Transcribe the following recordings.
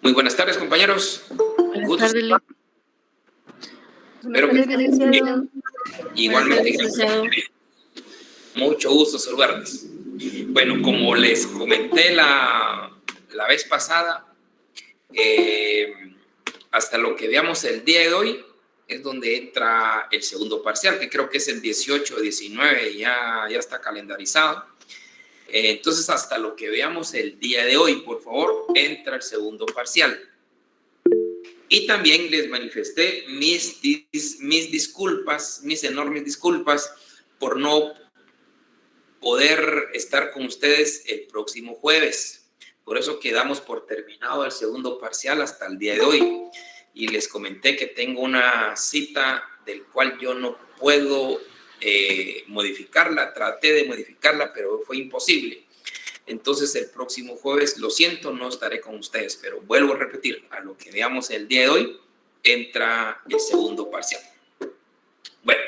Muy buenas tardes, compañeros. Buenas tardes, Espero que estén bien. Igualmente, mucho gusto saludarles. Bueno, como les comenté la vez pasada, hasta lo que veamos el día de hoy es donde entra el segundo parcial, que creo que es el 18 o 19, ya está calendarizado. Entonces, hasta lo que veamos el día de hoy, por favor, entra el segundo parcial. Y también les manifesté mis disculpas, mis enormes disculpas por no poder estar con ustedes el próximo jueves. Por eso quedamos por terminado el segundo parcial hasta el día de hoy. Y les comenté que tengo una cita del cual yo no puedo modificarla. Traté de modificarla, pero fue imposible. Entonces, el próximo jueves, lo siento, no estaré con ustedes, pero vuelvo a repetir, a lo que veamos el día de hoy, entra el segundo parcial. Bueno,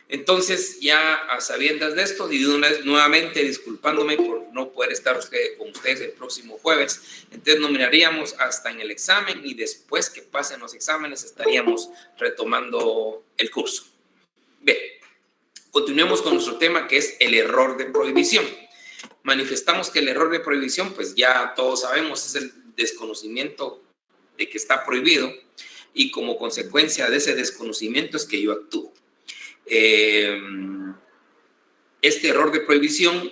entonces, ya a sabiendas de esto, y de una vez nuevamente disculpándome por no poder estar con ustedes el próximo jueves, entonces nos miraríamos hasta en el examen y después que pasen los exámenes estaríamos retomando el curso. Bien, continuemos con nuestro tema que es el error de prohibición. Manifestamos que el error de prohibición, pues ya todos sabemos, es el desconocimiento de que está prohibido y como consecuencia de ese desconocimiento es que yo actúo. Este error de prohibición,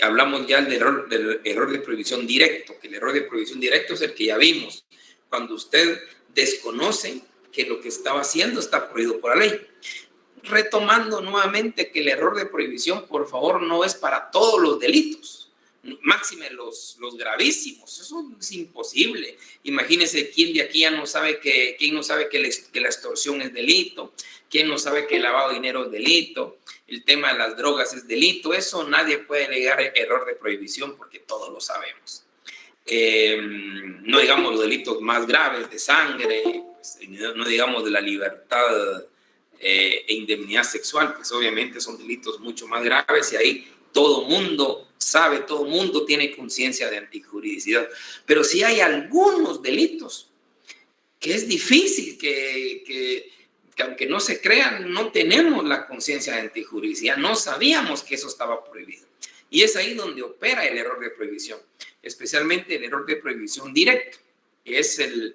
hablamos ya del error de prohibición directo, que el error de prohibición directo es el que ya vimos, cuando usted desconoce que lo que estaba haciendo está prohibido por la ley. Retomando nuevamente que el error de prohibición, por favor, no es para todos los delitos, máxime los gravísimos, eso es imposible. Imagínense quién de aquí ya no sabe quién no sabe que la extorsión es delito, quién no sabe que el lavado de dinero es delito, el tema de las drogas es delito, eso nadie puede negar error de prohibición porque todos lo sabemos. No digamos los delitos más graves de sangre, pues, no digamos de la libertad e indemnidad sexual, pues obviamente son delitos mucho más graves y ahí todo mundo sabe, todo mundo tiene conciencia de antijuridicidad. Pero sí hay algunos delitos que es difícil que aunque no se crean, no tenemos la conciencia de antijuridicidad, no sabíamos que eso estaba prohibido. Y es ahí donde opera el error de prohibición, especialmente el error de prohibición directo, que es el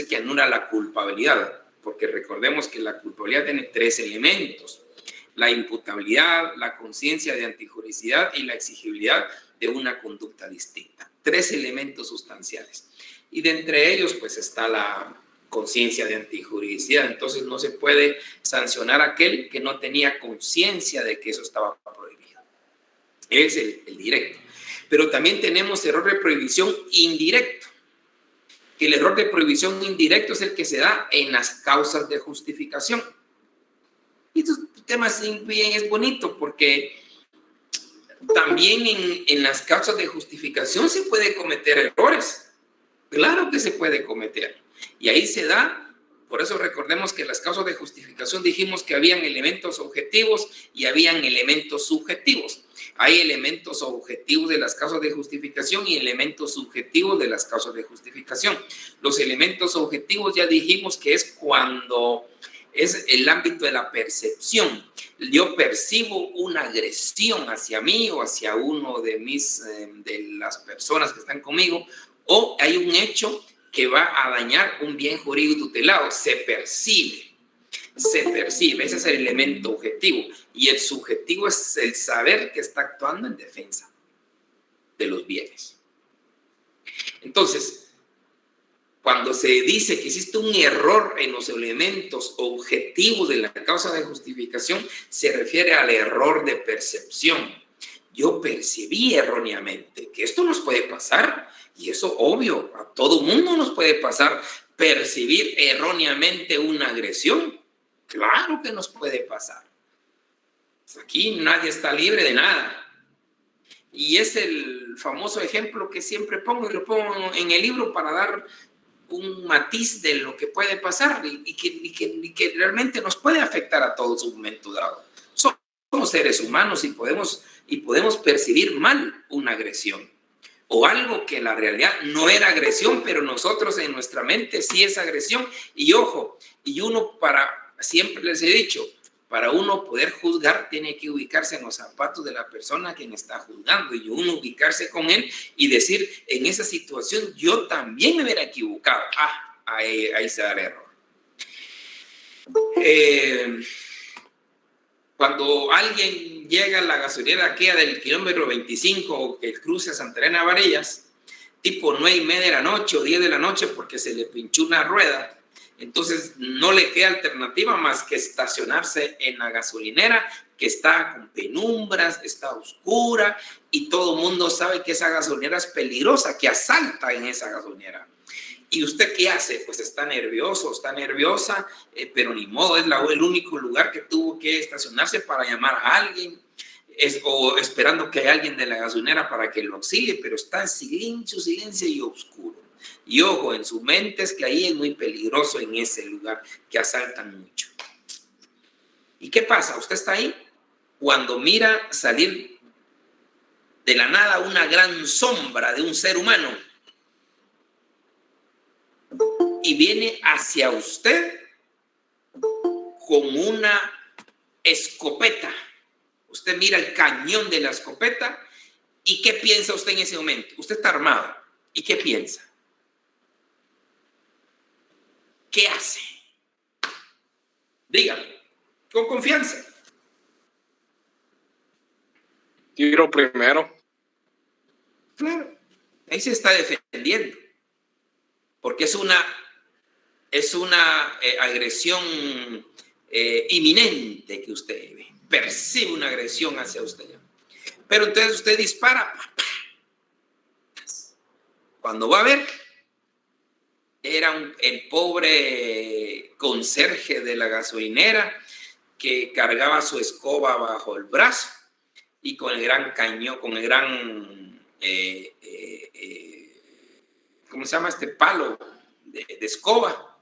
que anula la culpabilidad. Porque recordemos que la culpabilidad tiene tres elementos: la imputabilidad, la conciencia de antijuridicidad y la exigibilidad de una conducta distinta. Tres elementos sustanciales. Y de entre ellos, pues está la conciencia de antijuridicidad. Entonces no se puede sancionar a aquel que no tenía conciencia de que eso estaba prohibido. Es el directo. Pero también tenemos error de prohibición indirecto. Que el error de prohibición indirecto es el que se da en las causas de justificación. Y este tema bien es bonito porque también en las causas de justificación se puede cometer errores. Claro que se puede cometer. Y ahí se da, por eso recordemos que las causas de justificación dijimos que habían elementos objetivos y habían elementos subjetivos. Hay elementos objetivos de las causas de justificación y elementos subjetivos de las causas de justificación. Los elementos objetivos ya dijimos que es cuando es el ámbito de la percepción. Yo percibo una agresión hacia mí o hacia uno de las personas que están conmigo, o hay un hecho que va a dañar un bien jurídico tutelado. Se percibe, ese es el elemento objetivo. Y el subjetivo es el saber que está actuando en defensa de los bienes. Entonces, cuando se dice que existe un error en los elementos objetivos de la causa de justificación, se refiere al error de percepción. Yo percibí erróneamente que esto nos puede pasar, y eso obvio, a todo mundo nos puede pasar, percibir erróneamente una agresión. Claro que nos puede pasar. Aquí nadie está libre de nada. Y es el famoso ejemplo que siempre pongo, y lo pongo en el libro para dar un matiz de lo que puede pasar y que realmente nos puede afectar a todos en un momento dado. Somos seres humanos y podemos percibir mal una agresión. o algo que en la realidad no era agresión, pero nosotros en nuestra mente sí es agresión. Y ojo, y uno siempre les he dicho, para uno poder juzgar tiene que ubicarse en los zapatos de la persona a quien está juzgando y uno ubicarse con él y decir, en esa situación yo también me hubiera equivocado. Ahí se da el error. Cuando alguien llega a la gasolinera aquella del kilómetro 25, que cruza Santa Elena Varillas, tipo 9:30 de la noche o 10 de la noche porque se le pinchó una rueda, entonces no le queda alternativa más que estacionarse en la gasolinera, que está con penumbras, está oscura y todo el mundo sabe que esa gasolinera es peligrosa, que asalta en esa gasolinera. ¿Y usted qué hace? Pues está nervioso, está nerviosa, pero ni modo, es el único lugar que tuvo que estacionarse para llamar a alguien, o esperando que haya alguien de la gasolinera para que lo auxilie, pero está en silencio y oscuro. Y ojo, en su mente es que ahí es muy peligroso en ese lugar, que asaltan mucho. ¿Y qué pasa? Usted está ahí cuando mira salir de la nada una gran sombra de un ser humano y viene hacia usted con una escopeta. Usted mira el cañón de la escopeta y ¿qué piensa usted en ese momento? Usted está armado. ¿Y qué piensa? ¿Qué hace? Dígame, con confianza. Tiro primero. Claro, ahí se está defendiendo. Porque es una agresión inminente que usted ve. Percibe una agresión hacia usted. Pero entonces usted dispara. Cuando va a ver, era el pobre conserje de la gasolinera que cargaba su escoba bajo el brazo y con el gran cañón, con el gran... ¿cómo se llama este palo de escoba?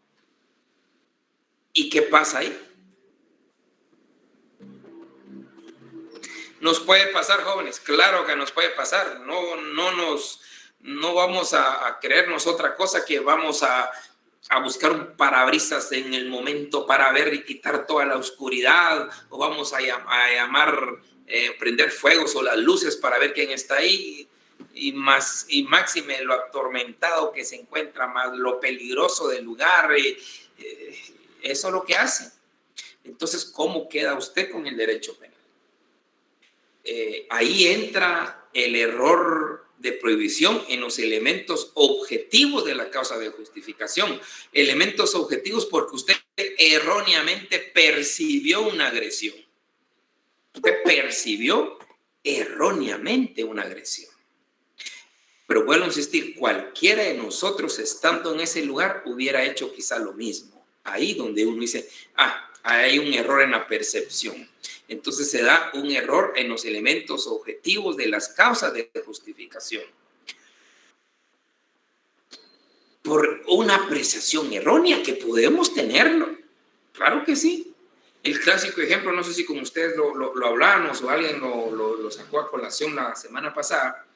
¿Y qué pasa ahí? ¿Nos puede pasar, jóvenes? Claro que nos puede pasar. No vamos a creernos otra cosa que vamos a buscar un parabrisas en el momento para ver y quitar toda la oscuridad, o vamos a llamar, prender fuegos o las luces para ver quién está ahí. Y máxime lo atormentado que se encuentra, más lo peligroso del lugar, eso es lo que hace. Entonces, ¿cómo queda usted con el derecho penal? Ahí entra el error de prohibición en los elementos objetivos de la causa de justificación. Elementos objetivos porque usted erróneamente percibió una agresión. Usted percibió erróneamente una agresión. Pero vuelvo a insistir, cualquiera de nosotros estando en ese lugar hubiera hecho quizá lo mismo. Ahí donde uno dice, hay un error en la percepción. Entonces se da un error en los elementos objetivos de las causas de justificación. Por una apreciación errónea que podemos tenerlo. Claro que sí. El clásico ejemplo, no sé si con ustedes lo hablamos o alguien lo sacó a colación la semana pasada,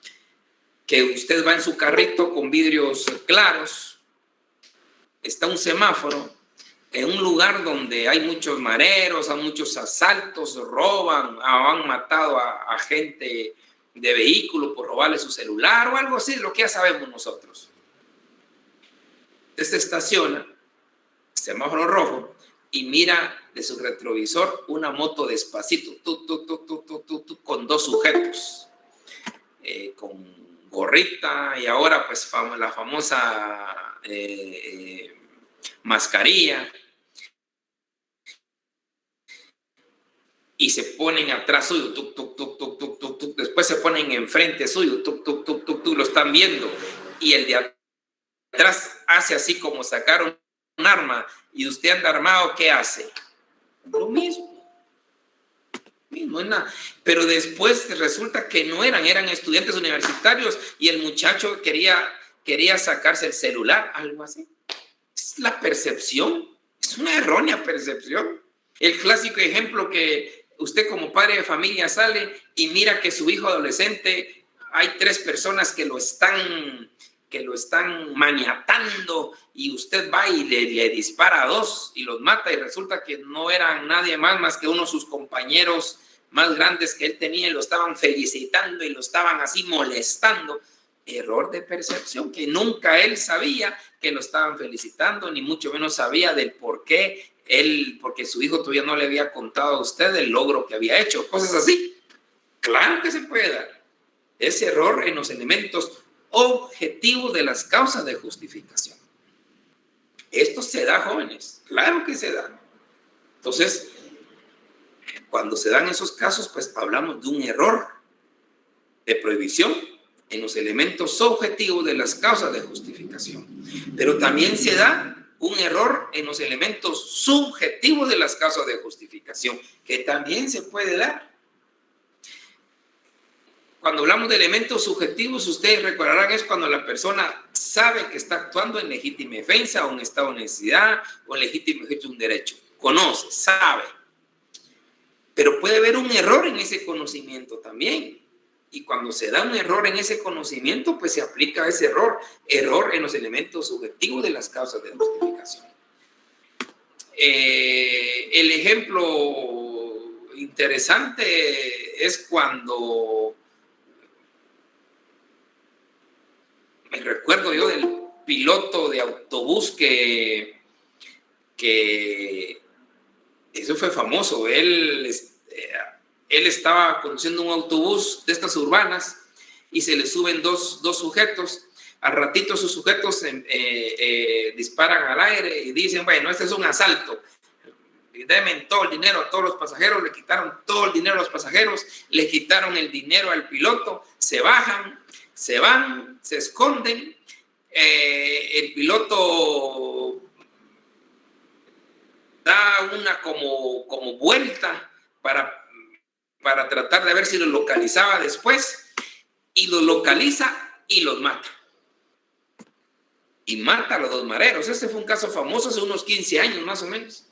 que usted va en su carrito con vidrios claros, está un semáforo, en un lugar donde hay muchos mareros, hay muchos asaltos, roban, han matado a gente de vehículo por robarle su celular o algo así, lo que ya sabemos nosotros. Usted se estaciona, semáforo rojo, y mira de su retrovisor una moto despacito, con dos sujetos, con gorrita y ahora pues la famosa mascarilla, y se ponen atrás suyo, después se ponen enfrente suyo, lo están viendo, y el de atrás hace así como sacaron un arma y usted anda armado, ¿qué hace? Lo mismo es nada. Pero después resulta que no eran estudiantes universitarios y el muchacho quería sacarse el celular, algo así. Es la percepción, es una errónea percepción. El clásico ejemplo que usted como padre de familia sale y mira que su hijo adolescente hay 3 personas que lo están maniatando y usted va y le dispara a 2 y los mata y resulta que no eran nadie más que uno de sus compañeros más grandes que él tenía y lo estaban felicitando y lo estaban así molestando. Error de percepción, que nunca él sabía que lo estaban felicitando, ni mucho menos sabía del por qué porque su hijo todavía no le había contado a usted el logro que había hecho, cosas así. Claro que se puede dar ese error en los elementos objetivos de las causas de justificación. Esto se da, jóvenes, claro que se da. Entonces, cuando se dan esos casos, pues hablamos de un error de prohibición en los elementos objetivos de las causas de justificación. Pero también se da un error en los elementos subjetivos de las causas de justificación, que también se puede dar. Cuando hablamos de elementos subjetivos, ustedes recordarán, es cuando la persona sabe que está actuando en legítima defensa o en estado de necesidad o en legítimo ejercicio de un derecho. Conoce, sabe. Pero puede haber un error en ese conocimiento también. Y cuando se da un error en ese conocimiento, pues se aplica ese error en los elementos subjetivos de las causas de justificación. El ejemplo interesante es cuando me recuerdo yo del piloto de autobús que eso fue famoso. Él estaba conduciendo un autobús de estas urbanas y se le suben dos sujetos. Al ratito esos sujetos disparan al aire y dicen, bueno, este es un asalto. Denme todo el dinero a todos los pasajeros. Le quitaron todo el dinero a los pasajeros, le quitaron el dinero al piloto, se bajan, se van, se esconden. El piloto da una como vuelta para tratar de ver si lo localizaba después, y lo localiza y los mata. Y mata a los 2 mareros. Este fue un caso famoso hace unos 15 años más o menos.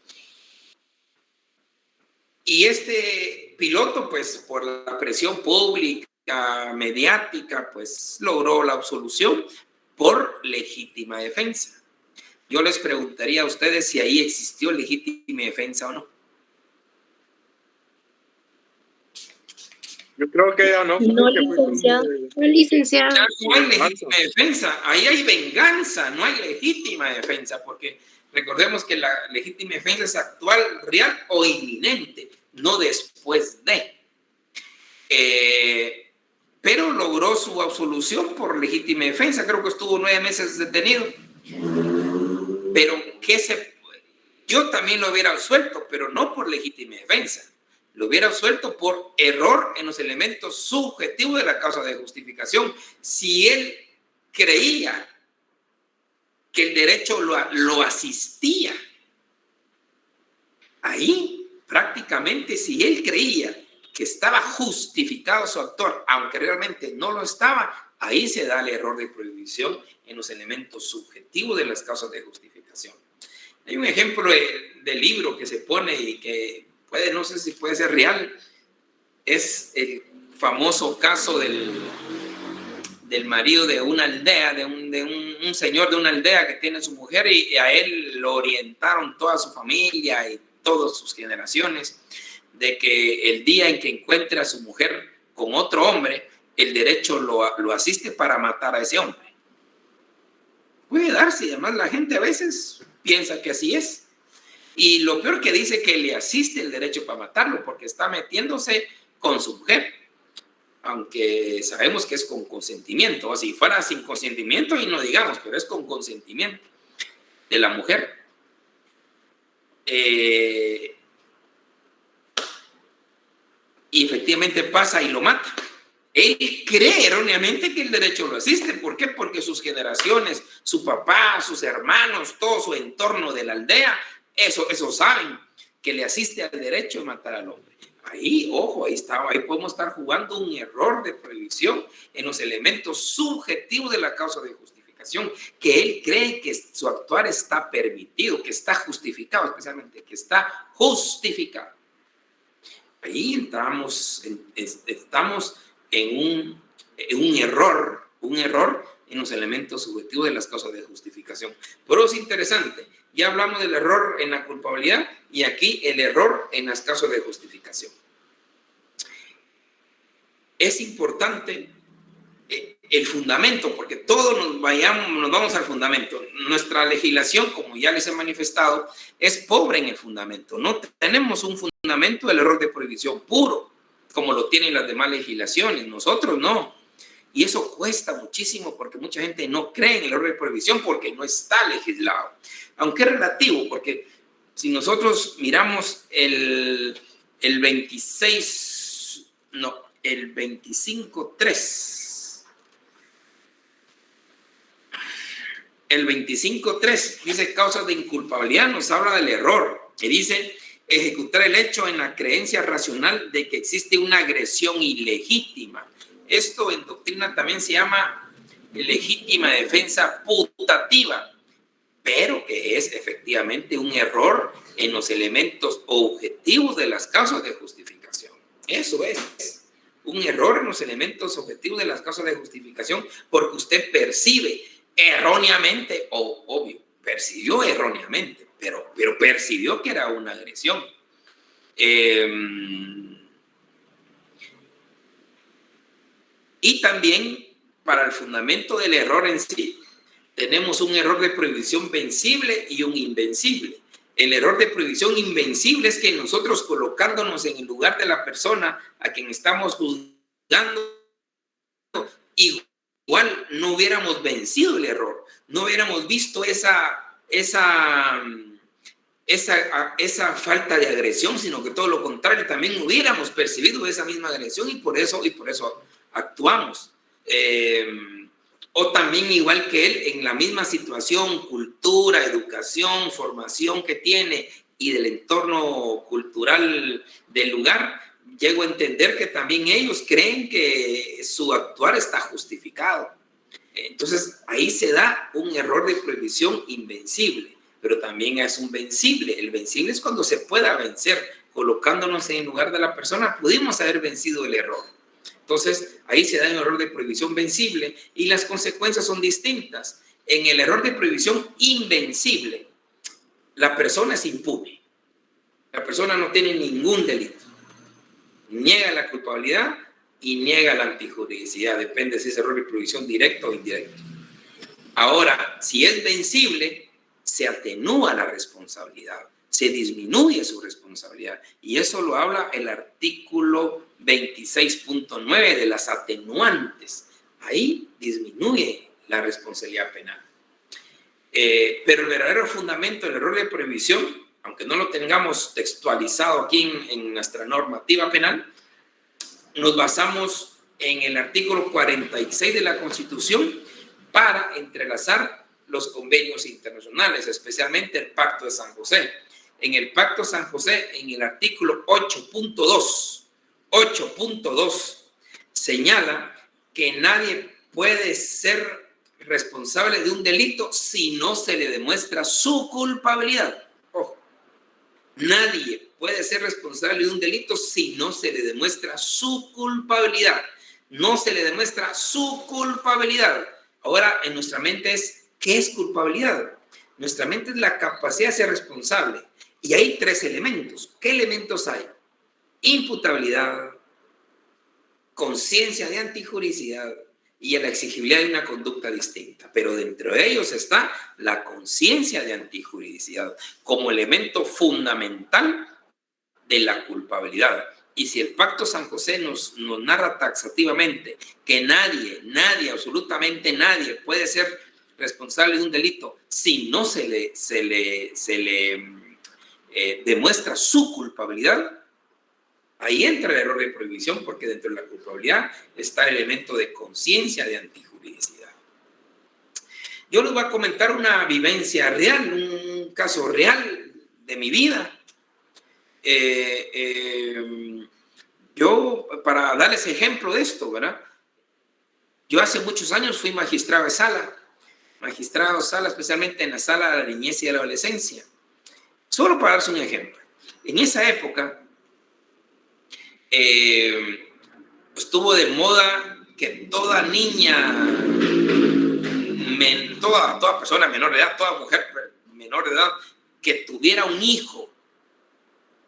Y este piloto, pues por la presión pública, mediática, pues logró la absolución por legítima defensa. Yo les preguntaría a ustedes si ahí existió legítima defensa o no. Yo creo que ya no. No, licenciado. No, licenciado. Ya no hay legítima defensa, ahí hay venganza, no hay legítima defensa, porque recordemos que la legítima defensa es actual, real o inminente, no después de. Pero logró su absolución por legítima defensa, creo que estuvo 9 meses detenido. Pero yo también lo hubiera absuelto, pero no por legítima defensa. Lo hubiera absuelto por error en los elementos subjetivos de la causa de justificación. Si él creía que el derecho lo asistía, ahí prácticamente si él creía que estaba justificado su actor, aunque realmente no lo estaba, ahí se da el error de prohibición en los elementos subjetivos de las causas de justificación. Hay un ejemplo de libro que se pone y que no sé si puede ser real, es el famoso caso del marido de una aldea, de un señor de una aldea que tiene su mujer y a él lo orientaron toda su familia y todas sus generaciones de que el día en que encuentre a su mujer con otro hombre, el derecho lo asiste para matar a ese hombre. Puede darse, y además la gente a veces piensa que así es. Y lo peor que dice que le asiste el derecho para matarlo porque está metiéndose con su mujer, aunque sabemos que es con consentimiento. O si fuera sin consentimiento y no digamos, pero es con consentimiento de la mujer. Y efectivamente pasa y lo mata. Él cree erróneamente que el derecho lo asiste. ¿Por qué? Porque sus generaciones, su papá, sus hermanos, todo su entorno de la aldea, eso saben, que le asiste al derecho de matar al hombre. Ahí, ojo, ahí podemos estar jugando un error de prohibición en los elementos subjetivos de la causa de justificación, que él cree que su actuar está permitido, que está justificado, especialmente que está justificado. Ahí estamos en un un error en los elementos subjetivos de las causas de justificación. Pero es interesante, ya hablamos del error en la culpabilidad y aquí el error en las causas de justificación. Es importante el fundamento, porque todos nos vamos al fundamento. Nuestra legislación, como ya les he manifestado, es pobre en el fundamento. No tenemos un fundamento del error de prohibición puro, como lo tienen las demás legislaciones. Nosotros no. Y eso cuesta muchísimo porque mucha gente no cree en el error de prohibición porque no está legislado. Aunque es relativo, porque si nosotros miramos el 25.3. El 25.3 dice causas de inculpabilidad, nos habla del error, que dice ejecutar el hecho en la creencia racional de que existe una agresión ilegítima. Esto en doctrina también se llama legítima defensa putativa, pero que es efectivamente un error en los elementos objetivos de las causas de justificación. Eso es un error en los elementos objetivos de las causas de justificación, porque usted percibe erróneamente, o obvio, percibió erróneamente, pero percibió que era una agresión. Y también para el fundamento del error en sí, tenemos un error de prohibición vencible y un invencible. El error de prohibición invencible es que nosotros colocándonos en el lugar de la persona a quien estamos juzgando, igual no hubiéramos vencido el error, no hubiéramos visto esa falta de agresión, sino que todo lo contrario, también hubiéramos percibido esa misma agresión y por eso actuamos. O también igual que él, en la misma situación, cultura, educación, formación que tiene y del entorno cultural del lugar, llego a entender que también ellos creen que su actuar está justificado. Entonces, ahí se da un error de prohibición invencible, pero también es un vencible. El vencible es cuando se pueda vencer. Colocándonos en el lugar de la persona, pudimos haber vencido el error. Entonces, ahí se da un error de prohibición vencible y las consecuencias son distintas. En el error de prohibición invencible, la persona es impune. La persona no tiene ningún delito. Niega la culpabilidad y niega la antijuridicidad. Depende si es error de prohibición directo o indirecto. Ahora, si es vencible, se atenúa la responsabilidad. Se disminuye su responsabilidad. Y eso lo habla el artículo 26.9 de las atenuantes. Ahí disminuye la responsabilidad penal. Pero el verdadero fundamento del error de prohibición, aunque no lo tengamos textualizado aquí en nuestra normativa penal, nos basamos en el artículo 46 de la Constitución para entrelazar los convenios internacionales, especialmente el Pacto de San José. En el Pacto de San José, en el artículo 8.2 señala que nadie puede ser responsable de un delito si no se le demuestra su culpabilidad. Ojo, nadie puede ser responsable de un delito si no se le demuestra su culpabilidad. No se le demuestra su culpabilidad. Ahora, en nuestra mente es, ¿qué es culpabilidad? Nuestra mente es la capacidad de ser responsable. Y hay tres elementos. ¿Qué elementos hay? Imputabilidad, conciencia de antijuridicidad y la exigibilidad de una conducta distinta. Pero dentro de ellos está la conciencia de antijuridicidad como elemento fundamental de la culpabilidad. Y si el Pacto San José nos narra taxativamente que nadie, absolutamente nadie puede ser responsable de un delito si no se le demuestra su culpabilidad, ahí entra el error de prohibición, porque dentro de la culpabilidad está el elemento de conciencia de antijuridicidad. Yo les voy a comentar una vivencia real, un caso real de mi vida. Yo, para darles ejemplo de esto, ¿verdad? Yo hace muchos años fui magistrado de sala, especialmente en la sala de la niñez y de la adolescencia. Solo para darse un ejemplo. En esa época estuvo de moda que toda niña, toda persona menor de edad, toda mujer menor de edad que tuviera un hijo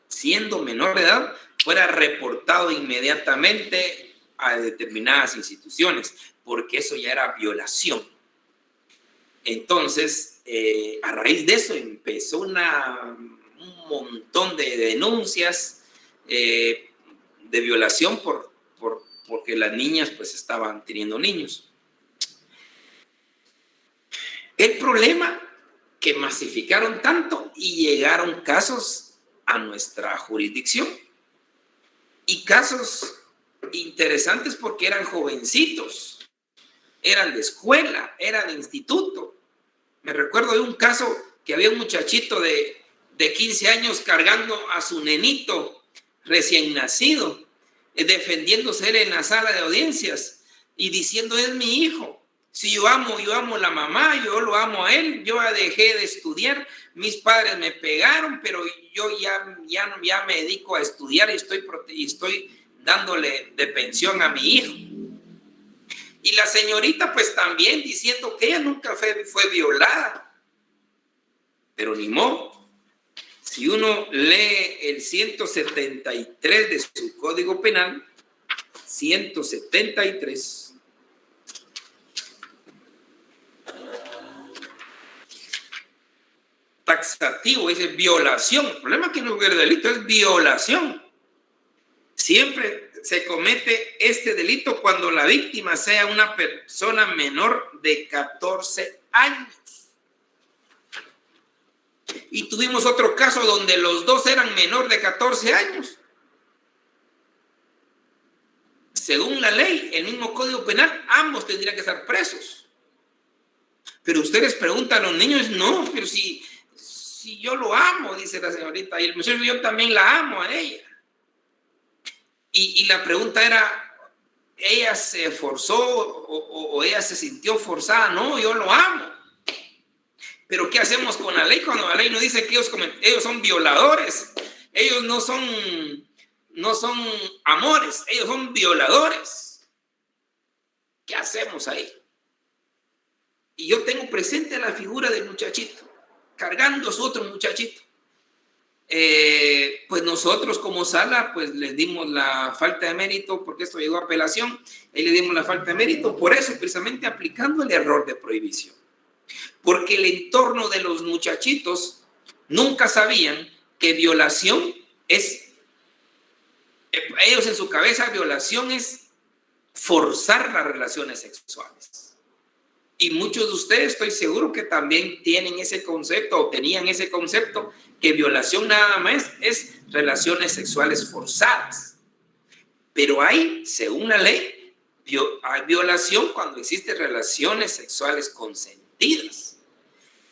siendo menor de edad fuera reportado inmediatamente a determinadas instituciones, porque eso ya era violación. Entonces, a raíz de eso empezó un montón de denuncias de violación porque las niñas pues estaban teniendo niños. El problema que masificaron tanto y llegaron casos a nuestra jurisdicción, y casos interesantes porque eran jovencitos, eran de escuela, eran de instituto. Me recuerdo de un caso que había un muchachito de 15 años cargando a su nenito recién nacido, defendiéndose él en la sala de audiencias y diciendo: es mi hijo. Si yo amo a la mamá, yo lo amo a él. Yo dejé de estudiar, mis padres me pegaron, pero yo ya me dedico a estudiar y estoy dándole de pensión a mi hijo. Y la señorita pues también diciendo que ella nunca fue violada. Pero ni modo. Si uno lee el 173 de su Código Penal, 173, taxativo, dice violación. El problema es que no es el delito, es violación. Siempre se comete este delito cuando la víctima sea una persona menor de 14 años. Y tuvimos otro caso donde los dos eran menor de 14 años. Según la ley, el mismo Código Penal, ambos tendrían que estar presos. Pero ustedes preguntan a los niños: no, pero si yo lo amo, dice la señorita, y el muchacho, yo también la amo a ella. Y la pregunta era: ¿ella se forzó o ella se sintió forzada? No, yo lo amo. Pero ¿qué hacemos con la ley cuando la ley nos dice que ellos son violadores? Ellos no son amores, ellos son violadores. ¿Qué hacemos ahí? Y yo tengo presente la figura del muchachito cargando a su otro muchachito. Pues nosotros como sala pues les dimos la falta de mérito, porque esto llegó a apelación, y le dimos la falta de mérito, por eso precisamente aplicando el error de prohibición, porque el entorno de los muchachitos nunca sabían que violación es, ellos en su cabeza violación es forzar las relaciones sexuales. Y muchos de ustedes estoy seguro que también tienen ese concepto o tenían ese concepto, que violación nada más es relaciones sexuales forzadas. Pero hay, según la ley, hay violación cuando existen relaciones sexuales consentidas.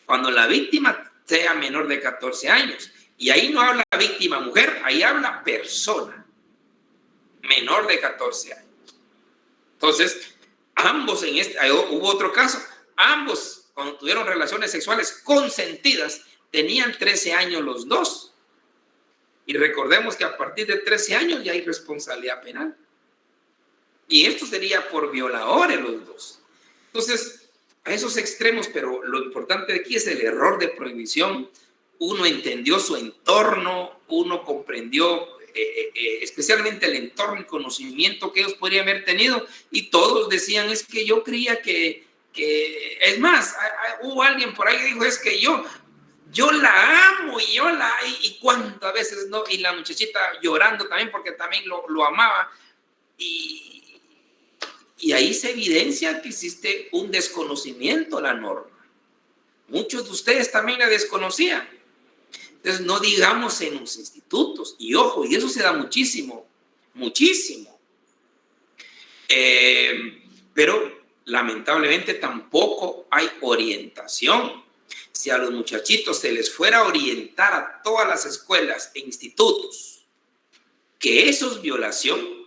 Cuando la víctima sea menor de 14 años. Y ahí no habla víctima mujer, ahí habla persona menor de 14 años. Entonces, ambos hubo otro caso, ambos cuando tuvieron relaciones sexuales consentidas tenían 13 años los dos. Y recordemos que a partir de 13 años ya hay responsabilidad penal. Y esto sería por violadores los dos. Entonces, a esos extremos, pero lo importante de aquí es el error de prohibición. Uno entendió su entorno, uno comprendió especialmente el entorno y conocimiento que ellos podrían haber tenido, y todos decían: es que yo creía que es más, hubo alguien por ahí que dijo: es que yo la amo y cuántas veces no, y la muchachita llorando también porque también lo amaba, y ahí se evidencia que existe un desconocimiento de la norma. Muchos de ustedes también la desconocían. Entonces, no digamos en los institutos, y ojo, y eso se da muchísimo, muchísimo. Pero lamentablemente tampoco hay orientación. Si a los muchachitos se les fuera a orientar a todas las escuelas e institutos que eso es violación,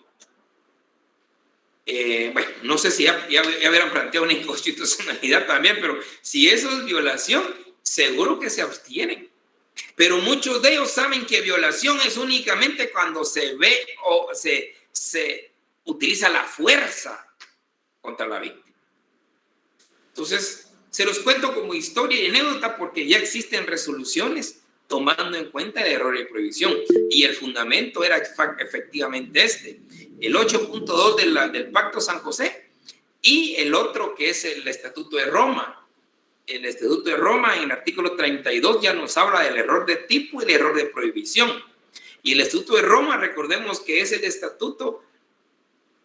bueno, no sé si ya hubieran planteado una inconstitucionalidad también, pero si eso es violación, seguro que se abstienen. Pero muchos de ellos saben que violación es únicamente cuando se ve o se utiliza la fuerza contra la víctima. Entonces, se los cuento como historia y anécdota porque ya existen resoluciones tomando en cuenta el error de prohibición. Y el fundamento era efectivamente este, el 8.2 del Pacto San José y el otro que es el Estatuto de Roma. El Estatuto de Roma en el artículo 32 ya nos habla del error de tipo y el error de prohibición. Y el Estatuto de Roma, recordemos que es el estatuto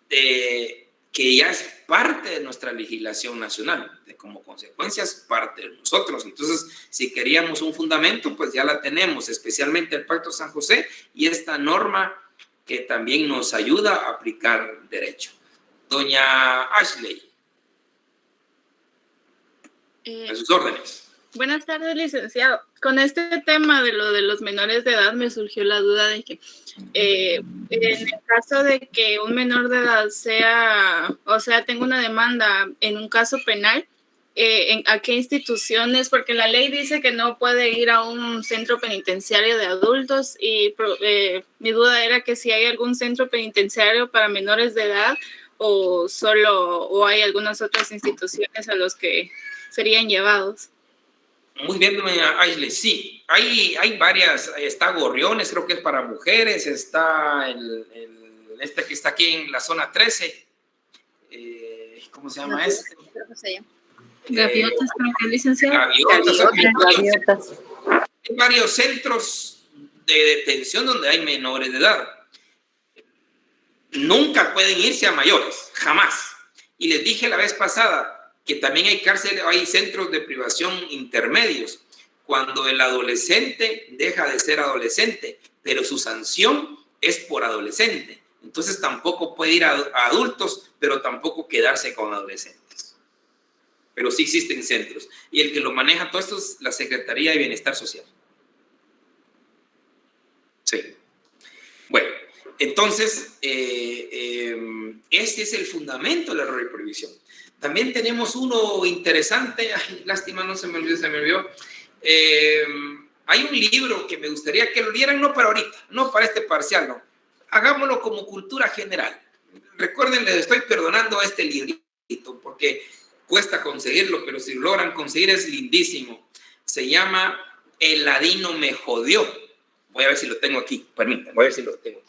que ya es parte de nuestra legislación nacional, como consecuencia es parte de nosotros. Entonces, si queríamos un fundamento, pues ya la tenemos, especialmente el Pacto San José y esta norma que también nos ayuda a aplicar derecho. Doña Ashley, a sus órdenes. Buenas tardes, licenciado. Con este tema de lo de los menores de edad me surgió la duda de que en el caso de que un menor de edad tenga una demanda en un caso penal, ¿a qué instituciones? Porque la ley dice que no puede ir a un centro penitenciario de adultos y mi duda era que si hay algún centro penitenciario para menores de edad o hay algunas otras instituciones a los que serían llevados. Muy bien, doña Ashley. Sí, hay varias. Está Gorriones, creo que es para mujeres. Está este que está aquí en la zona 13. ¿Cómo se llama este? Gaviotas, licenciado. Gaviotas. Hay varios centros de detención donde hay menores de edad. Nunca pueden irse a mayores, jamás. Y les dije la vez pasada que también hay cárceles, hay centros de privación intermedios, cuando el adolescente deja de ser adolescente, pero su sanción es por adolescente. Entonces tampoco puede ir a adultos, pero tampoco quedarse con adolescentes. Pero sí existen centros. Y el que lo maneja todo esto es la Secretaría de Bienestar Social. Sí. Bueno, entonces, este es el fundamento del error de prohibición. También tenemos uno interesante, lástima, no se me olvidó. Hay un libro que me gustaría que lo dieran, no para ahorita, no para este parcial, no. Hagámoslo como cultura general. Recuerden, les estoy perdonando este librito porque cuesta conseguirlo, pero si lo logran conseguir es lindísimo. Se llama El ladino me jodió. Voy a ver si lo tengo aquí, permítanme, voy a ver si lo tengo aquí.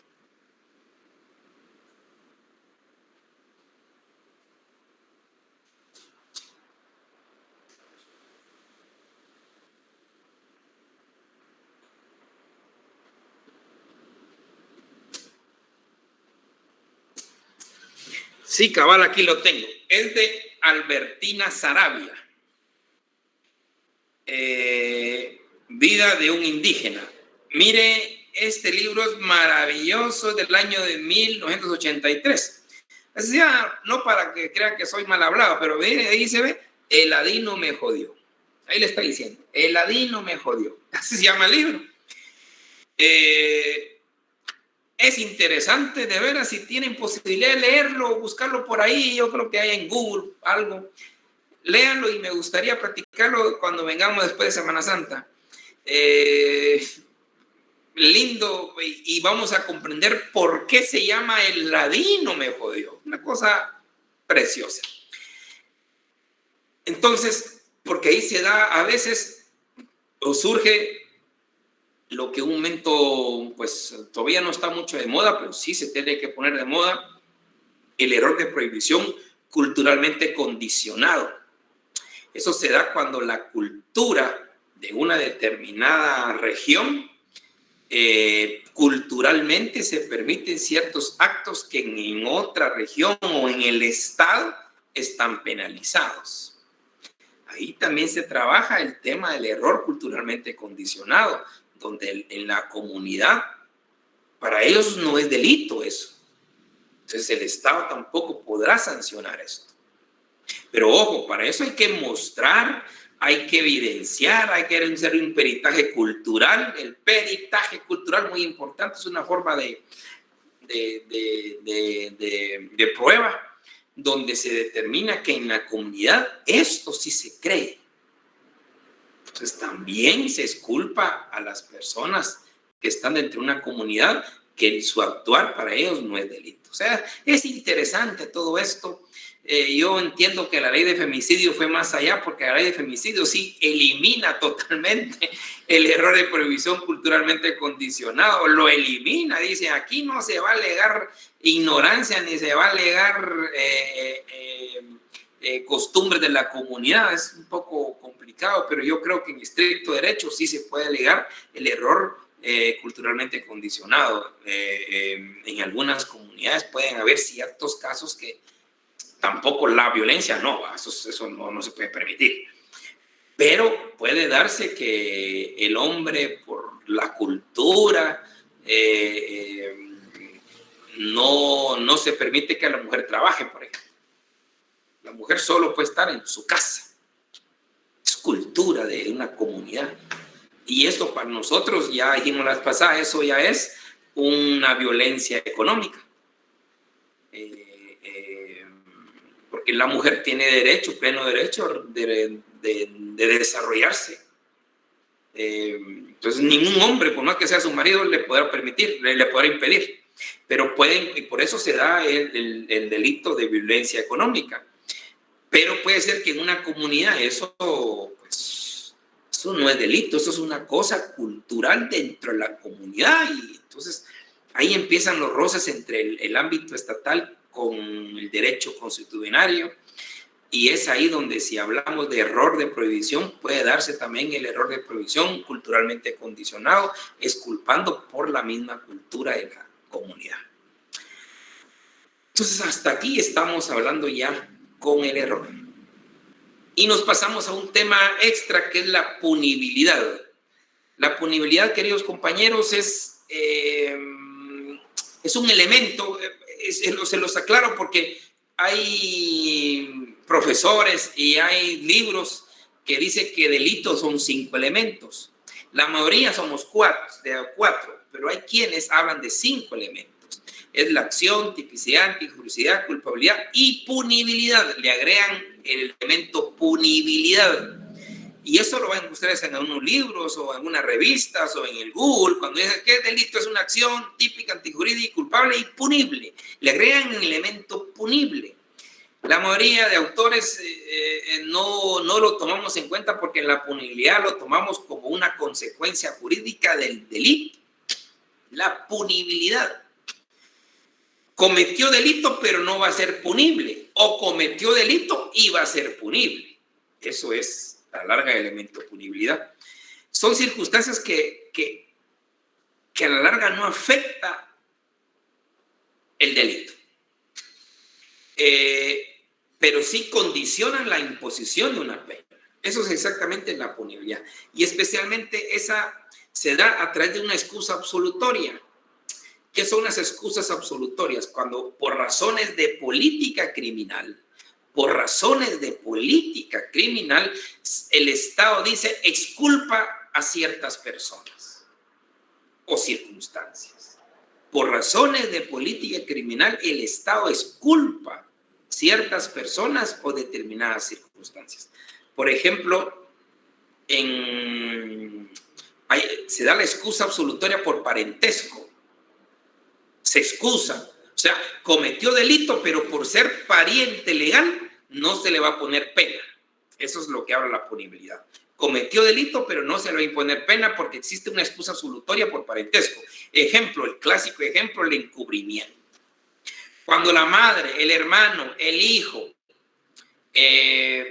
Sí, cabal, aquí lo tengo. Es de Albertina Saravia. Vida de un indígena. Mire, este libro es maravilloso, del año de 1983. Así ya, no para que crean que soy mal hablado, pero mire, ahí se ve, el ladino me jodió. Ahí le está diciendo, el ladino me jodió. Así se llama el libro. Es interesante, de veras, si tienen posibilidad de leerlo o buscarlo por ahí, yo creo que hay en Google algo. Léanlo y me gustaría practicarlo cuando vengamos después de Semana Santa. Lindo, y vamos a comprender por qué se llama el ladino me jodió. Una cosa preciosa. Entonces, porque ahí se da, a veces, o surge lo que un momento, pues, todavía no está mucho de moda, pero sí se tiene que poner de moda, el error de prohibición culturalmente condicionado. Eso se da cuando la cultura de una determinada región, culturalmente se permiten ciertos actos que en otra región o en el estado están penalizados. Ahí también se trabaja el tema del error culturalmente condicionado, donde en la comunidad, para ellos no es delito eso. Entonces el Estado tampoco podrá sancionar esto. Pero ojo, para eso hay que mostrar, hay que evidenciar, hay que hacer un peritaje cultural. El peritaje cultural, muy importante, es una forma de prueba donde se determina que en la comunidad esto sí se cree. Entonces también se exculpa a las personas que están dentro de una comunidad que su actuar para ellos no es delito. O sea, es interesante todo esto. Yo entiendo que la ley de femicidio fue más allá, porque la ley de femicidio sí elimina totalmente el error de prohibición culturalmente condicionado, lo elimina, dice, aquí no se va a alegar ignorancia ni se va a alegar costumbres de la comunidad. Es un poco complicado, pero yo creo que en estricto derecho sí se puede alegar el error culturalmente condicionado. En algunas comunidades pueden haber ciertos casos que tampoco la violencia, no, eso no se puede permitir. Pero puede darse que el hombre, por la cultura, no se permite que la mujer trabaje, por ejemplo. La mujer solo puede estar en su casa. Es cultura de una comunidad. Y eso para nosotros, ya dijimos la vez pasada, eso ya es una violencia económica. Porque la mujer tiene derecho, pleno derecho de desarrollarse. Entonces ningún hombre, por más que sea su marido, le podrá permitir, le podrá impedir. Pero pueden, y por eso se da el delito de violencia económica. Pero puede ser que en una comunidad eso no es delito, eso es una cosa cultural dentro de la comunidad. Y entonces ahí empiezan los roces entre el ámbito estatal con el derecho consuetudinario, y es ahí donde, si hablamos de error de prohibición, puede darse también el error de prohibición culturalmente condicionado, exculpando por la misma cultura de la comunidad. Entonces, hasta aquí estamos hablando ya con el error. Y nos pasamos a un tema extra, que es la punibilidad. La punibilidad, queridos compañeros, es un elemento, se los aclaro porque hay profesores y hay libros que dicen que delitos son 5 elementos. La mayoría somos 4, pero hay quienes hablan de 5 elementos. Es la acción, tipicidad, antijuricidad, culpabilidad y punibilidad. Le agregan el elemento punibilidad. Y eso lo ven ustedes en algunos libros o en algunas revistas o en el Google, cuando dicen que el delito es una acción típica, antijurídica, culpable y punible. Le agregan el elemento punible. La mayoría de autores no lo tomamos en cuenta, porque en la punibilidad lo tomamos como una consecuencia jurídica del delito. La punibilidad. Cometió delito, pero no va a ser punible. O cometió delito y va a ser punible. Eso es a la larga elemento punibilidad. Son circunstancias que a la larga no afecta el delito. Pero sí condicionan la imposición de una pena. Eso es exactamente la punibilidad. Y especialmente esa se da a través de una excusa absolutoria. ¿Qué son las excusas absolutorias? Cuando por razones de política criminal, el Estado dice exculpa a ciertas personas o circunstancias. Por razones de política criminal, el Estado exculpa ciertas personas o determinadas circunstancias. Por ejemplo, se da la excusa absolutoria por parentesco. Se excusa. O sea, cometió delito, pero por ser pariente legal no se le va a poner pena. Eso es lo que habla la punibilidad. Cometió delito, pero no se le va a imponer pena porque existe una excusa absolutoria por parentesco. Ejemplo, el clásico ejemplo, el encubrimiento. Cuando la madre, el hermano, el hijo,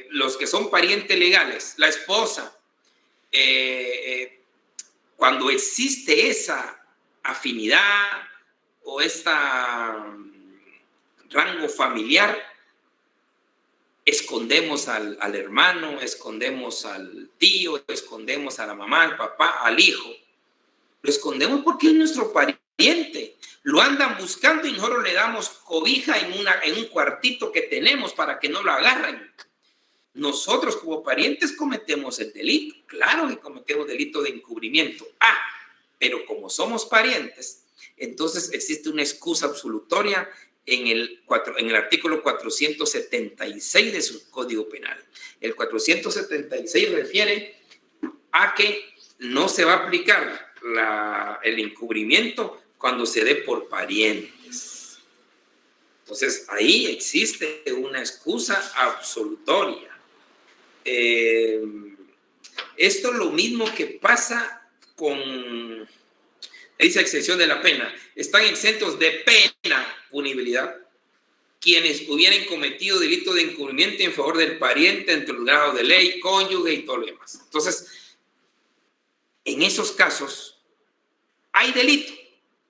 los que son parientes legales, la esposa, cuando existe esa afinidad o rango familiar, escondemos al hermano, escondemos al tío, escondemos a la mamá, al papá, al hijo. Lo escondemos porque es nuestro pariente. Lo andan buscando y nosotros le damos cobija en un cuartito que tenemos para que no lo agarren. Nosotros como parientes cometemos el delito. Claro que cometemos delito de encubrimiento. Pero como somos parientes, entonces existe una excusa absolutoria en el artículo 476 de su Código Penal. El 476 refiere a que no se va a aplicar el encubrimiento cuando se dé por parientes. Entonces, ahí existe una excusa absolutoria. Esto es lo mismo que pasa con, dice exención de la pena. Están exentos de pena, punibilidad, quienes hubieran cometido delito de encubrimiento en favor del pariente entre los grados de ley, cónyuge y todo lo demás. Entonces, en esos casos hay delito,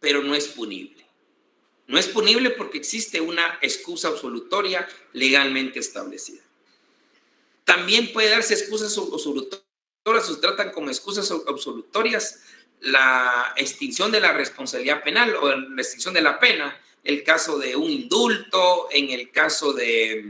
pero no es punible. No es punible porque existe una excusa absolutoria legalmente establecida. También puede darse excusas absolutorias, se tratan como excusas absolutorias la extinción de la responsabilidad penal o la extinción de la pena, el caso de un indulto, en el caso de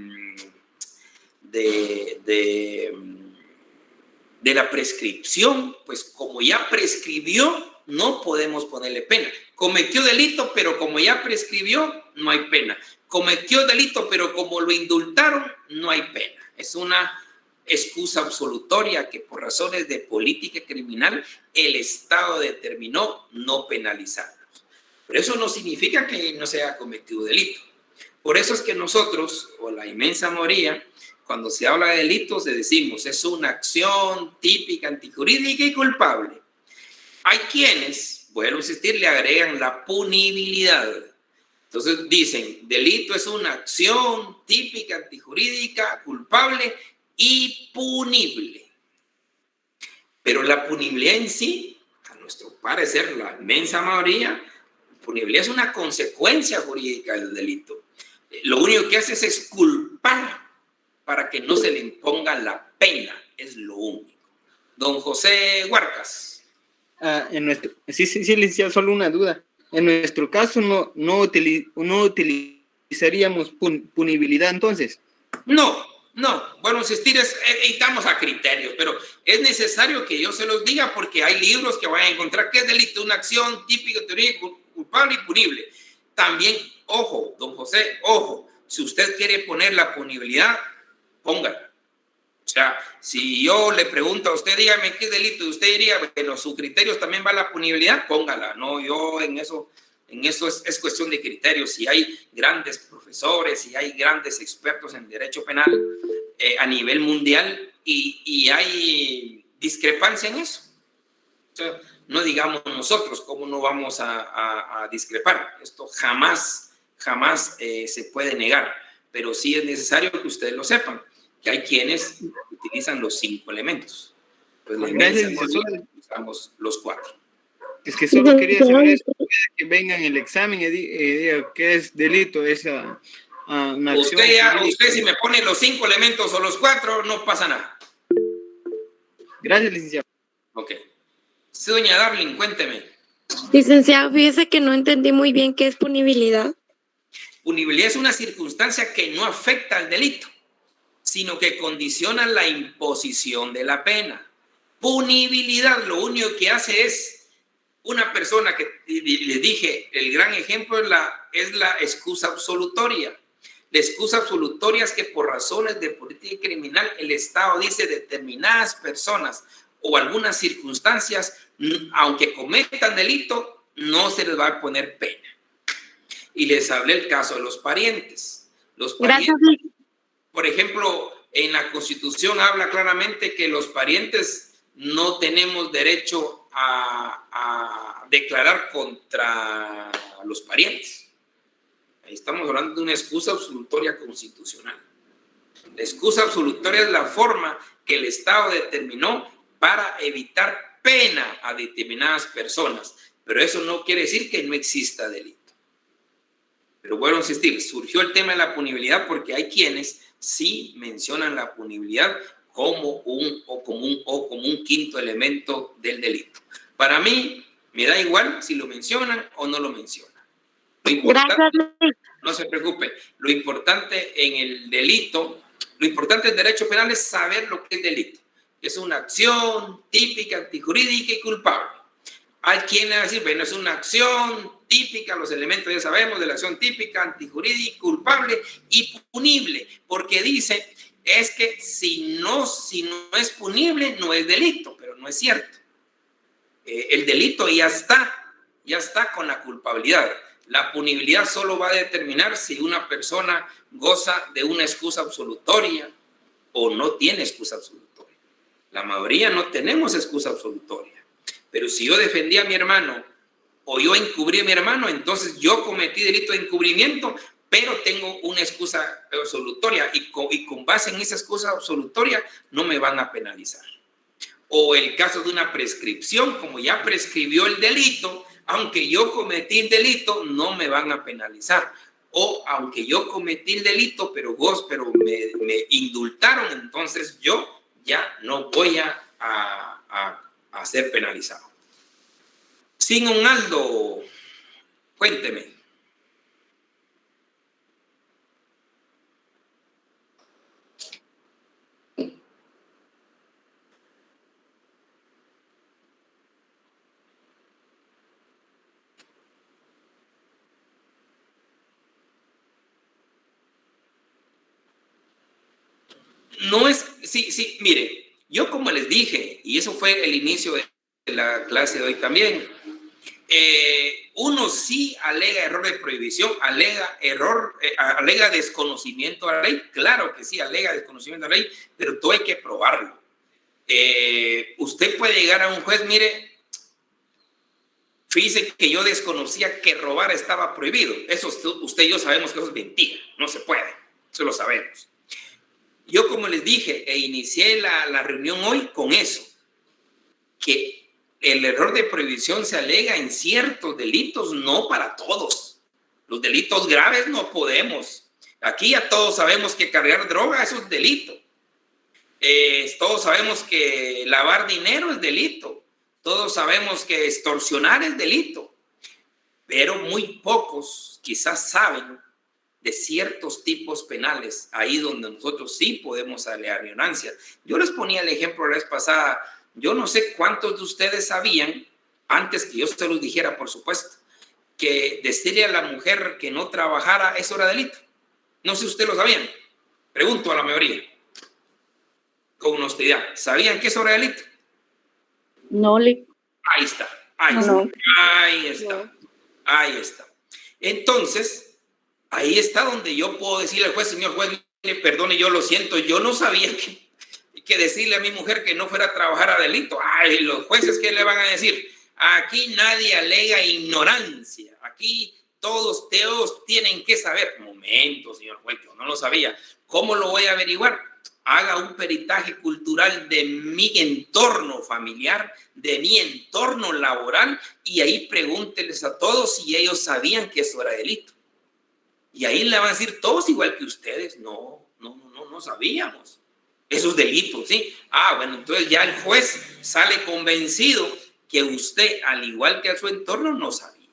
la prescripción, pues como ya prescribió, no podemos ponerle pena. Cometió delito, pero como ya prescribió, no hay pena. Cometió delito, pero como lo indultaron, no hay pena. Es una excusa absolutoria que por razones de política criminal el Estado determinó no penalizarlos. Pero eso no significa que no se haya cometido delito. Por eso es que nosotros, o la inmensa mayoría, cuando se habla de delitos, le decimos, es una acción típica, antijurídica y culpable. Hay quienes, vuelvo a insistir, le agregan la punibilidad. Entonces dicen, delito es una acción típica, antijurídica, culpable y punible. Pero la punibilidad en sí, a nuestro parecer, la inmensa mayoría, punibilidad es una consecuencia jurídica del delito. Lo único que hace es exculpar para que no se le imponga la pena, es lo único. Don José Huarcas. Sí, licenciado, solo una duda. En nuestro caso no utilizaríamos punibilidad, entonces. No. Bueno, insistir estamos a criterios, pero es necesario que yo se los diga porque hay libros que van a encontrar que es delito, una acción típica, teoría culpable y punible. También, ojo, don José, ojo, si usted quiere poner la punibilidad, póngala. O sea, si yo le pregunto a usted, dígame qué delito, y usted diría, bueno, sus criterios también va la punibilidad, póngala. No, yo en eso es cuestión de criterios. Si hay grandes profesores, si hay grandes expertos en derecho penal a nivel mundial y hay discrepancia en eso. O sea, no digamos nosotros cómo no vamos a discrepar. Esto jamás se puede negar, pero sí es necesario que ustedes lo sepan, que hay quienes utilizan los 5 elementos. Pues usamos los 4. Es que solo quería saber que vengan el examen y digan qué es delito, esa una acción. Usted si me pone los 5 elementos o los 4, no pasa nada. Gracias, licenciado. Ok. Sí, doña Darling, cuénteme. Licenciado, fíjese que no entendí muy bien qué es punibilidad. Punibilidad es una circunstancia que no afecta al delito, sino que condiciona la imposición de la pena. Punibilidad lo único que hace es una persona que, les dije, el gran ejemplo es la excusa absolutoria. La excusa absolutoria es que por razones de política criminal el Estado dice determinadas personas o algunas circunstancias, aunque cometan delito, no se les va a poner pena. Y les hablé el caso de los parientes. Los parientes, por ejemplo, en la Constitución habla claramente que los parientes no tenemos derecho a declarar contra los parientes. Ahí estamos hablando de una excusa absolutoria constitucional. La excusa absolutoria es la forma que el Estado determinó para evitar pena a determinadas personas, pero eso no quiere decir que no exista delito. Pero vuelvo a insistir, surgió el tema de la punibilidad porque hay quienes sí mencionan la punibilidad como un quinto elemento del delito. Para mí, me da igual si lo mencionan o no lo mencionan. Lo importante, no se preocupe, lo importante en el delito, lo importante en derecho penal es saber lo que es delito. Es una acción típica, antijurídica y culpable. Hay quienes van a decir, bueno, es una acción típica, los elementos ya sabemos de la acción típica, antijurídica, culpable y punible, porque dice, es que si no es punible, no es delito, pero no es cierto. El delito ya está ya está con la culpabilidad. La punibilidad solo va a determinar si una persona goza de una excusa absolutoria o no tiene excusa absolutoria. La mayoría no tenemos excusa absolutoria. Pero si yo defendí a mi hermano o yo encubrí a mi hermano, entonces yo cometí delito de encubrimiento, pero tengo una excusa absolutoria y con base en esa excusa absolutoria no me van a penalizar. O el caso de una prescripción, como ya prescribió el delito, aunque yo cometí el delito, no me van a penalizar. O aunque yo cometí el delito, pero me indultaron, entonces yo ya no voy a ser penalizado. Sin un Aldo, cuénteme. No es, sí, mire, yo como les dije, y eso fue el inicio de la clase de hoy también, uno sí alega error de prohibición, alega desconocimiento a la ley, claro que sí, alega desconocimiento a la ley, pero todo hay que probarlo. Usted puede llegar a un juez, mire, fíjese que yo desconocía que robar estaba prohibido. Eso usted y yo sabemos que eso es mentira, no se puede, eso lo sabemos. Yo, como les dije, inicié la reunión hoy con eso, que el error de prohibición se alega en ciertos delitos, no para todos. Los delitos graves no podemos. Aquí ya todos sabemos que cargar droga eso es delito. Todos sabemos que lavar dinero es delito. Todos sabemos que extorsionar es delito. Pero muy pocos quizás saben de ciertos tipos penales, ahí donde nosotros sí podemos alegar ignorancia. Yo les ponía el ejemplo la vez pasada. Yo no sé cuántos de ustedes sabían, antes que yo se los dijera, por supuesto, que decirle a la mujer que no trabajara eso era delito. No sé si ustedes lo sabían. Pregunto a la mayoría, con honestidad. ¿Sabían que eso era delito? No, Ahí está. No. Ahí está. Entonces, ahí está donde yo puedo decirle al juez, señor juez, perdone, yo lo siento, yo no sabía que decirle a mi mujer que no fuera a trabajar a delito. Ay, los jueces, ¿qué le van a decir? Aquí nadie alega ignorancia. Aquí todos tienen que saber. Momento, señor juez, yo no lo sabía. ¿Cómo lo voy a averiguar? Haga un peritaje cultural de mi entorno familiar, de mi entorno laboral, y ahí pregúnteles a todos si ellos sabían que eso era delito. Y ahí le van a decir todos igual que ustedes. No sabíamos. Esos delitos, ¿sí? Bueno, entonces ya el juez sale convencido que usted, al igual que a su entorno, no sabía.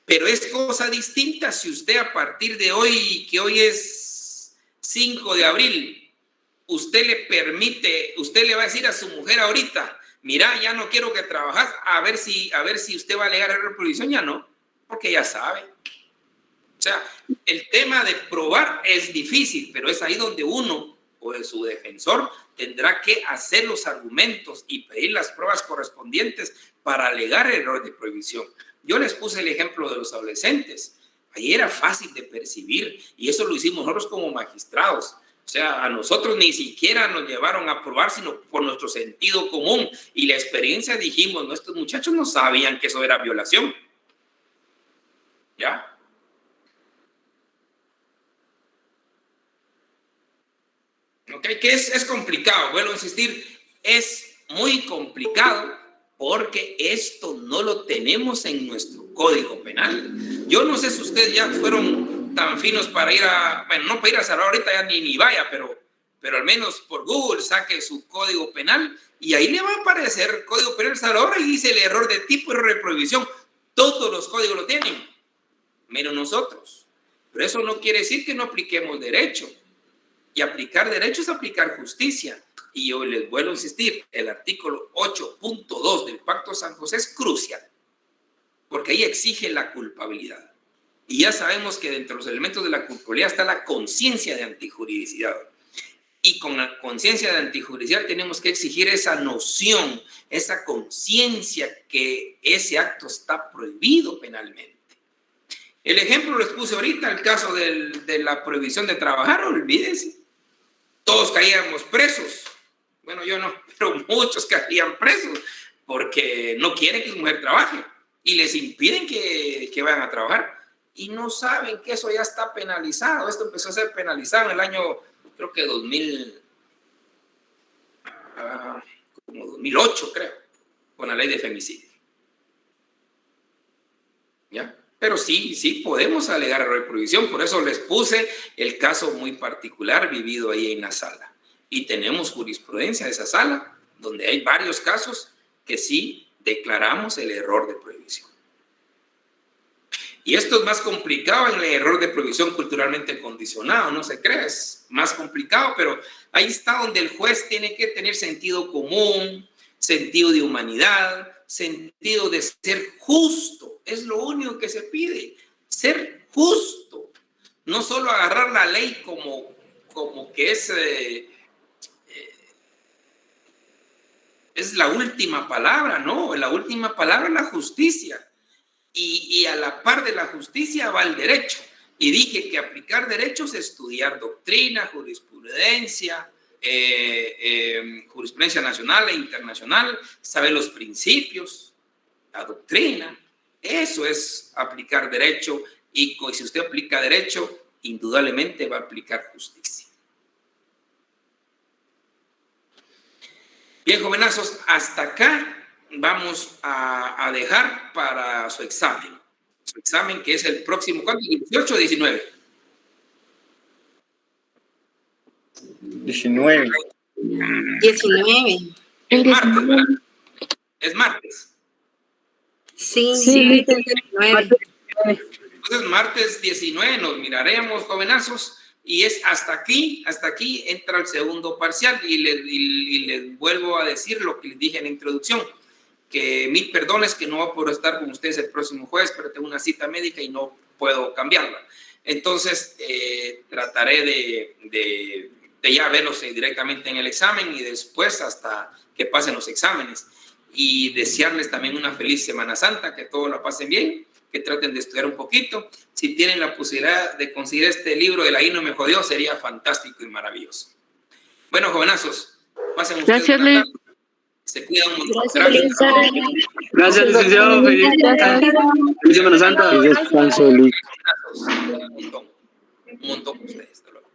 Pero es cosa distinta si usted a partir de hoy, que hoy es 5 de abril, usted le va a decir a su mujer ahorita, mira, ya no quiero que trabajas, a ver si usted va a alegar error de prohibición, ya no, porque ya sabe. O sea, el tema de probar es difícil, pero es ahí donde uno o su defensor tendrá que hacer los argumentos y pedir las pruebas correspondientes para alegar error de prohibición. Yo les puse el ejemplo de los adolescentes. Ahí era fácil de percibir y eso lo hicimos nosotros como magistrados. O sea, a nosotros ni siquiera nos llevaron a probar, sino por nuestro sentido común y la experiencia dijimos, nuestros muchachos no sabían que eso era violación. ¿Ya? Ok, que es complicado, vuelvo a insistir, es muy complicado porque esto no lo tenemos en nuestro código penal. Yo no sé si ustedes ya fueron tan finos para ir no para ir a Salvador ahorita ya ni vaya, pero al menos por Google saque su código penal y ahí le va a aparecer código penal de Salvador y dice el error de tipo, error de prohibición. Todos los códigos lo tienen, menos nosotros. Pero eso no quiere decir que no apliquemos derecho. Y aplicar derecho es aplicar justicia. Y yo les vuelvo a insistir, el artículo 8.2 del Pacto de San José es crucial, porque ahí exige la culpabilidad. Y ya sabemos que dentro de los elementos de la culpabilidad está la conciencia de antijuridicidad. Y con la conciencia de antijudicial tenemos que exigir esa noción, esa conciencia que ese acto está prohibido penalmente. El ejemplo les puse ahorita, el caso de la prohibición de trabajar, olvídense. Todos caíamos presos. Bueno, yo no, pero muchos caían presos porque no quieren que su mujer trabaje y les impiden que vayan a trabajar. Y no saben que eso ya está penalizado. Esto empezó a ser penalizado en el año, creo que 2008, creo, con la ley de femicidio. ¿Ya? Pero sí podemos alegar error de prohibición. Por eso les puse el caso muy particular vivido ahí en la sala. Y tenemos jurisprudencia de esa sala, donde hay varios casos que sí declaramos el error de prohibición. Y esto es más complicado en el error de prohibición culturalmente condicionado, no se crea, es más complicado, pero ahí está donde el juez tiene que tener sentido común, sentido de humanidad, sentido de ser justo. Es lo único que se pide, ser justo. No solo agarrar la ley como que es la última palabra, no, la última palabra es la justicia. Y a la par de la justicia va el derecho. Y dije que aplicar derechos es estudiar doctrina, jurisprudencia, jurisprudencia nacional e internacional, saber los principios, la doctrina. Eso es aplicar derecho. Y si usted aplica derecho, indudablemente va a aplicar justicia. Bien, jovenazos, hasta acá vamos a dejar para su examen. Su examen que es el próximo, ¿cuánto? ¿18 o 19? 19. 19. Es martes, ¿verdad? Es martes. Sí, Sí. 19. Entonces, martes 19 nos miraremos, jovenazos, y es hasta aquí entra el segundo parcial y les vuelvo a decir lo que les dije en la introducción, que 1000 perdones que no voy a poder estar con ustedes el próximo jueves, pero tengo una cita médica y no puedo cambiarla. Entonces, trataré de ya verlos directamente en el examen y después hasta que pasen los exámenes. Y desearles también una feliz Semana Santa, que todos la pasen bien, que traten de estudiar un poquito. Si tienen la posibilidad de conseguir este libro de La I no me jodió, sería fantástico y maravilloso. Bueno, jovenazos, pasen ustedes. Gracias, Luis. Se cuidan un montón. Gracias, licenciado. Feliz Semana Santa. Descanso, Luis. Un montón ustedes. Hasta luego.